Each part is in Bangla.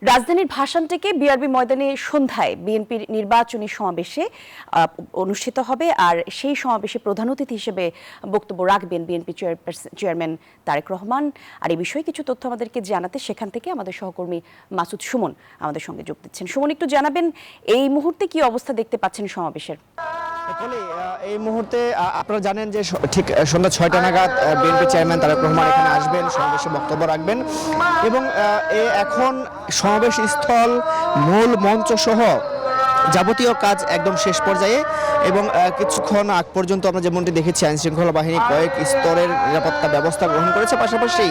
রাজধানীর ভাসান থেকে বিআরবি ময়দানে সন্ধ্যায় বিএনপির নির্বাচনী সমাবেশে অনুষ্ঠিত হবে। আর সেই সমাবেশে প্রধান অতিথি হিসেবে বক্তব্য রাখবেন বিএনপি চেয়ারম্যান তারেক রহমান। আর এই বিষয়ে কিছু তথ্য আমাদেরকে জানাতে সেখান থেকে আমাদের সহকর্মী মাসুদ সুমন আমাদের সঙ্গে যোগ দিচ্ছেন। সুমন, একটু জানাবেন এই মুহূর্তে কি অবস্থা দেখতে পাচ্ছেন সমাবেশের? এই মুহূর্তে আপনারা জানেন যে ঠিক সন্ধ্যা ৬টা নাগাদ বিএনপি চেয়ারম্যান তারেক রহমান এখানে আসবেন, সমাবেশে বক্তব্য রাখবেন এবং এখন সমাবেশ স্থল, মূল মঞ্চ সহ যাবতীয় কাজ একদম শেষ পর্যায়ে এবং কিছুক্ষণ আগ পর্যন্ত আমরা যেমনটি দেখেছি আইনশৃঙ্খলা বাহিনী কয়েক স্তরের নিরাপত্তা ব্যবস্থা গ্রহণ করেছে। পাশাপাশি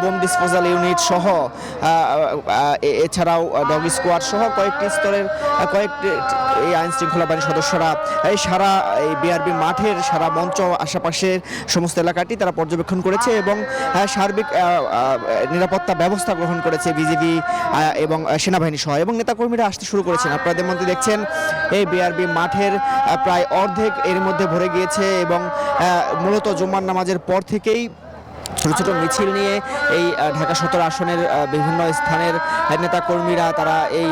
বোম ডিসপোজাল ইউনিট সহ এছাড়াও ডগ স্কোয়াড সহ কয়েকটি স্তরের কয়েকটি এই আইনশৃঙ্খলা বাহিনীর সদস্যরা সারা এই বিআরবি মাঠের সারা মঞ্চ আশেপাশের সমস্ত এলাকাটি তারা পর্যবেক্ষণ করেছে এবং সার্বিক নিরাপত্তা ব্যবস্থা গ্রহণ করেছে বিজিবি এবং সেনাবাহিনী সহ, এবং নেতাকর্মীরা আসতে শুরু করেছেন। আপনাদের মধ্যে দেখছেন এই বিআরবি মাঠের প্রায় অর্ধেক এর মধ্যে ভরে গিয়েছে এবং মূলত জুম্মার নামাজের পর থেকেই ছোট ছোট মিছিল নিয়ে এই ঢাকা ১৭ আসনের বিভিন্ন স্থানের নেতাকর্মীরা তারা এই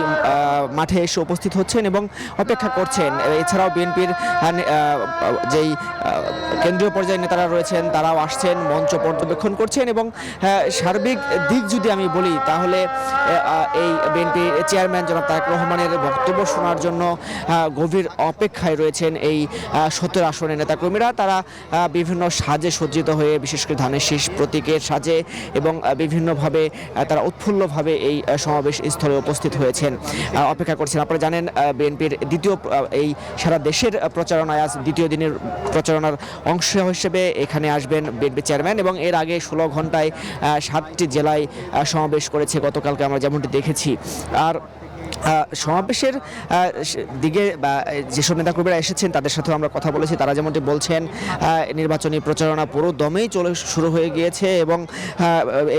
মাঠে এসে উপস্থিত হচ্ছেন এবং অপেক্ষা করছেন। এছাড়াও বিএনপির যেই কেন্দ্রীয় পর্যায়ের নেতারা রয়েছেন তারাও আসছেন, মঞ্চ পর্যবেক্ষণ করছেন এবং সার্বিক দিক যদি আমি বলি তাহলে এই বিএনপি চেয়ারম্যান জনাব তারেক রহমানের বক্তব্য শোনার জন্য গভীর অপেক্ষায় রয়েছেন এই ১৭ আসনের নেতাকর্মীরা। তারা বিভিন্ন সাজে সজ্জিত হয়ে, বিশেষ করে ধানের শীষ প্রতীকের সাজে এবং বিভিন্নভাবে তারা উৎফুল্লভাবে এই সমাবেশ স্থলে উপস্থিত হয়েছেন, অপেক্ষা করছেন। আপনারা জানেন বিএনপির দ্বিতীয় এই সারা দেশের প্রচারণায় আজ দ্বিতীয় দিনের প্রচারণার অংশ হিসেবে এখানে আসবেন বিএনপি চেয়ারম্যান এবং এর আগে ১৬ ঘন্টায় ৭টি জেলায় সমাবেশ করেছে গতকালকে আমরা যেমনটি দেখেছি। আর সমাবেশের দিকে যেসব নেতাকর্মীরা এসেছেন তাদের সাথেও আমরা কথা বলেছি। তারা যেমনটি বলছেন নির্বাচনী প্রচারণা পুরো দমেই শুরু হয়ে গিয়েছে এবং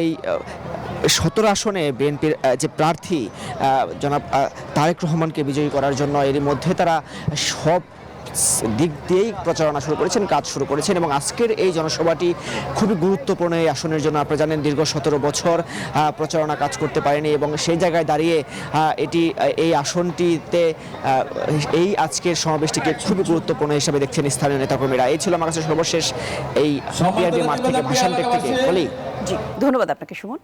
এই ১৭ আসনে বিএনপির যে প্রার্থী জনাব তারেক রহমানকে বিজয়ী করার জন্য এরই মধ্যে তারা সব দিক দিয়েই প্রচারণা শুরু করেছেন, কাজ শুরু করেছেন এবং আজকের এই জনসভাটি খুবই গুরুত্বপূর্ণ এই আসনের জন্য। আপনারা জানেন দীর্ঘ ১৭ বছর প্রচারণা কাজ করতে পারেনি এবং সেই জায়গায় দাঁড়িয়ে এই আসনটিতে এই আজকের সমাবেশটিকে খুবই গুরুত্বপূর্ণ হিসেবে দেখছেন স্থানীয় নেতাকর্মীরা। এই ছিল আমার কাছে সর্বশেষ এই বিআরবি মাঠ থেকে, ভাসান থেকে বলি। জি, ধন্যবাদ আপনাকে সুমন।